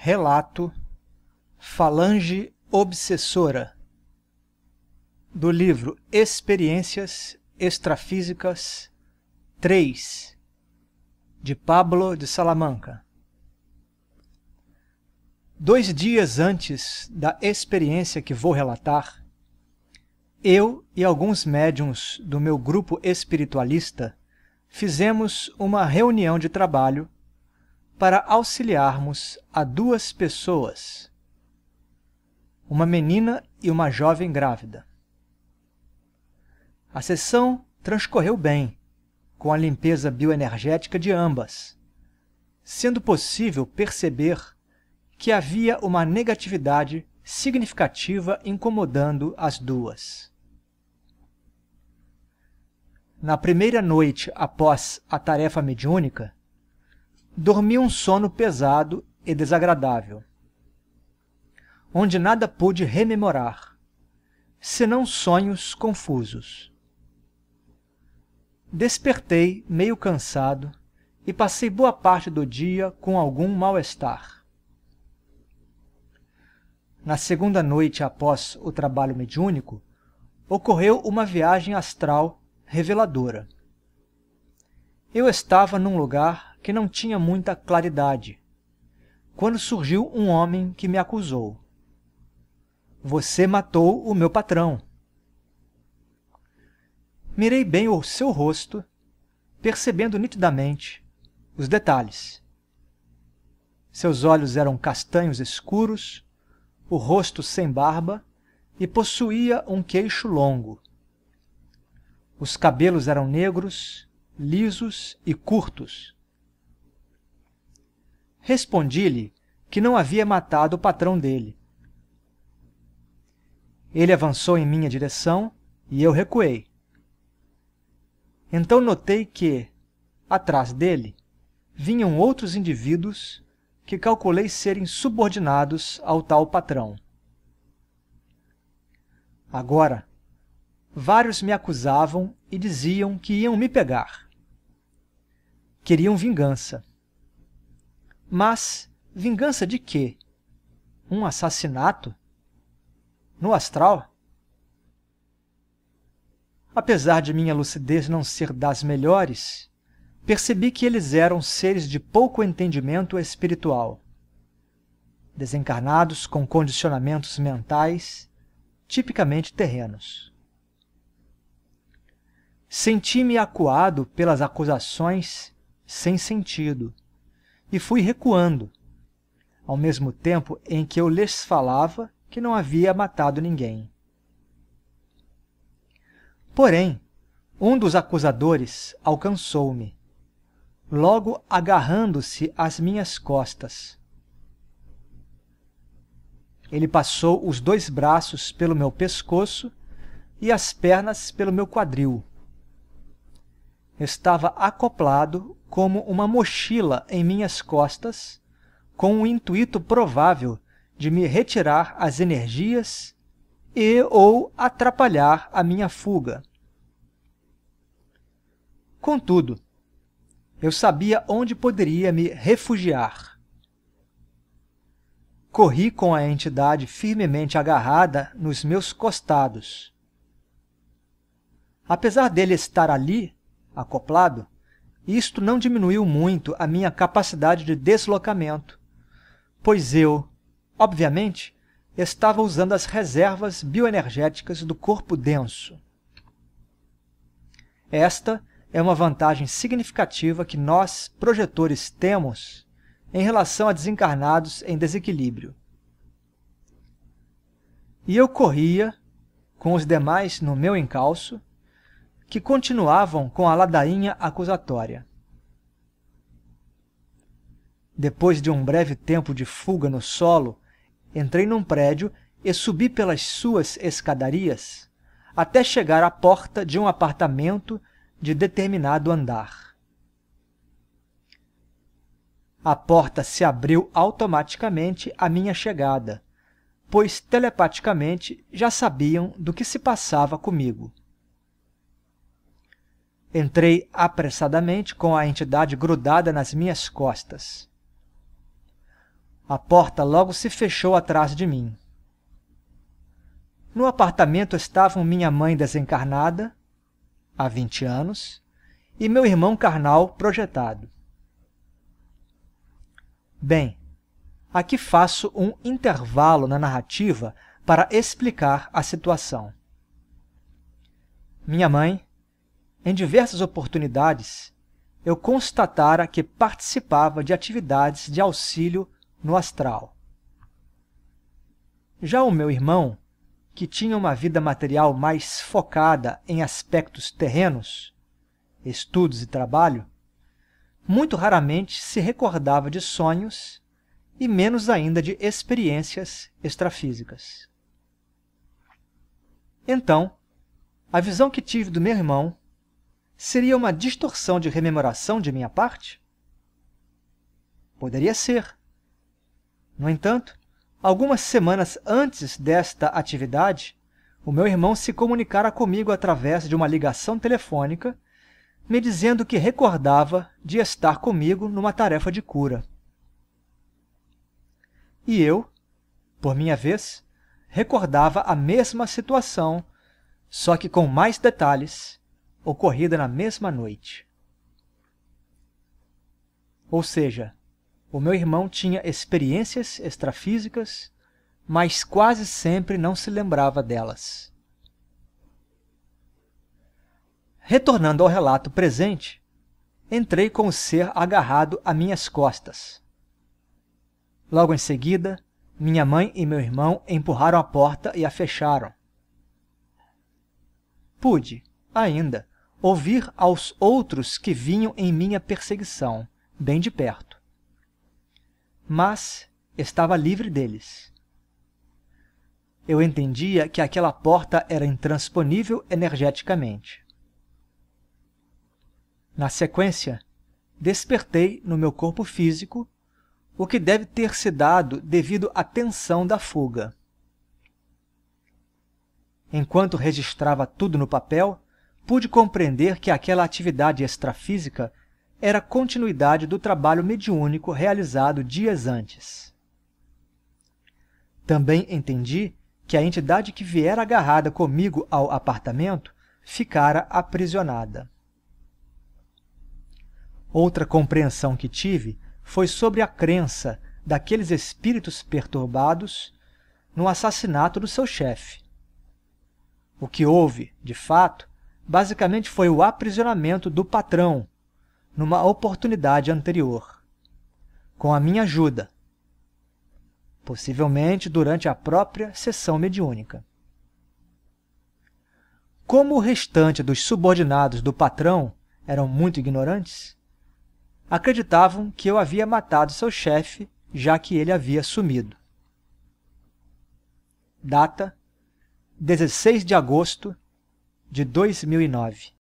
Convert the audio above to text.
Relato Falange Obsessora, do livro Experiências Extrafísicas 3, de Pablo de Salamanca. 2 dias antes da experiência que vou relatar, eu e alguns médiuns do meu grupo espiritualista fizemos uma reunião de trabalho para auxiliarmos a 2 pessoas, uma menina e uma jovem grávida. A sessão transcorreu bem, com a limpeza bioenergética de ambas, sendo possível perceber que havia uma negatividade significativa incomodando as 2. Na primeira noite após a tarefa mediúnica, dormi um sono pesado e desagradável, onde nada pude rememorar, senão sonhos confusos. Despertei meio cansado e passei boa parte do dia com algum mal-estar. Na segunda noite após o trabalho mediúnico, ocorreu uma viagem astral reveladora. Eu estava num lugar que não tinha muita claridade, quando surgiu um homem que me acusou. Você matou o meu patrão. Mirei bem o seu rosto, percebendo nitidamente os detalhes. Seus olhos eram castanhos escuros, o rosto sem barba e possuía um queixo longo. Os cabelos eram negros, lisos e curtos. Respondi-lhe que não havia matado o patrão dele. Ele avançou em minha direção e eu recuei. Então notei que, atrás dele, vinham outros indivíduos que calculei serem subordinados ao tal patrão. Agora, vários me acusavam e diziam que iam me pegar. Queriam vingança. Mas vingança de quê? Um assassinato? No astral? Apesar de minha lucidez não ser das melhores, percebi que eles eram seres de pouco entendimento espiritual, desencarnados com condicionamentos mentais tipicamente terrenos. Senti-me acuado pelas acusações sem sentido e fui recuando, ao mesmo tempo em que eu lhes falava que não havia matado ninguém. Porém, um dos acusadores alcançou-me, logo agarrando-se às minhas costas. Ele passou os 2 braços pelo meu pescoço e as pernas pelo meu quadril. Estava acoplado como uma mochila em minhas costas, com o intuito provável de me retirar as energias e ou atrapalhar a minha fuga. Contudo, eu sabia onde poderia me refugiar. Corri com a entidade firmemente agarrada nos meus costados. Apesar dele estar ali, acoplado, isto não diminuiu muito a minha capacidade de deslocamento, pois eu, obviamente, estava usando as reservas bioenergéticas do corpo denso. Esta é uma vantagem significativa que nós, projetores, temos em relação a desencarnados em desequilíbrio. E eu corria, com os demais no meu encalço, que continuavam com a ladainha acusatória. Depois de um breve tempo de fuga no solo, entrei num prédio e subi pelas suas escadarias até chegar à porta de um apartamento de determinado andar. A porta se abriu automaticamente à minha chegada, pois telepaticamente já sabiam do que se passava comigo. Entrei apressadamente com a entidade grudada nas minhas costas. A porta logo se fechou atrás de mim. No apartamento estavam minha mãe desencarnada, há 20 anos, e meu irmão carnal projetado. Bem, aqui faço um intervalo na narrativa para explicar a situação. Minha mãe, em diversas oportunidades, eu constatara que participava de atividades de auxílio no astral. Já o meu irmão, que tinha uma vida material mais focada em aspectos terrenos, estudos e trabalho, muito raramente se recordava de sonhos e menos ainda de experiências extrafísicas. Então, a visão que tive do meu irmão seria uma distorção de rememoração de minha parte? Poderia ser. No entanto, algumas semanas antes desta atividade, o meu irmão se comunicara comigo através de uma ligação telefônica, me dizendo que recordava de estar comigo numa tarefa de cura. E eu, por minha vez, recordava a mesma situação, só que com mais detalhes, ocorrida na mesma noite. Ou seja, o meu irmão tinha experiências extrafísicas, mas quase sempre não se lembrava delas. Retornando ao relato presente, entrei com o ser agarrado a minhas costas. Logo em seguida, minha mãe e meu irmão empurraram a porta e a fecharam. Pude, ainda, ouvir aos outros que vinham em minha perseguição, bem de perto. Mas estava livre deles. Eu entendia que aquela porta era intransponível energeticamente. Na sequência, despertei no meu corpo físico, o que deve ter se dado devido à tensão da fuga. Enquanto registrava tudo no papel, pude compreender que aquela atividade extrafísica era continuidade do trabalho mediúnico realizado dias antes. Também entendi que a entidade que viera agarrada comigo ao apartamento ficara aprisionada. Outra compreensão que tive foi sobre a crença daqueles espíritos perturbados no assassinato do seu chefe. O que houve, de fato, basicamente foi o aprisionamento do patrão numa oportunidade anterior, com a minha ajuda, possivelmente durante a própria sessão mediúnica. Como o restante dos subordinados do patrão eram muito ignorantes, acreditavam que eu havia matado seu chefe, já que ele havia sumido. Data: 16 de agosto de 2009.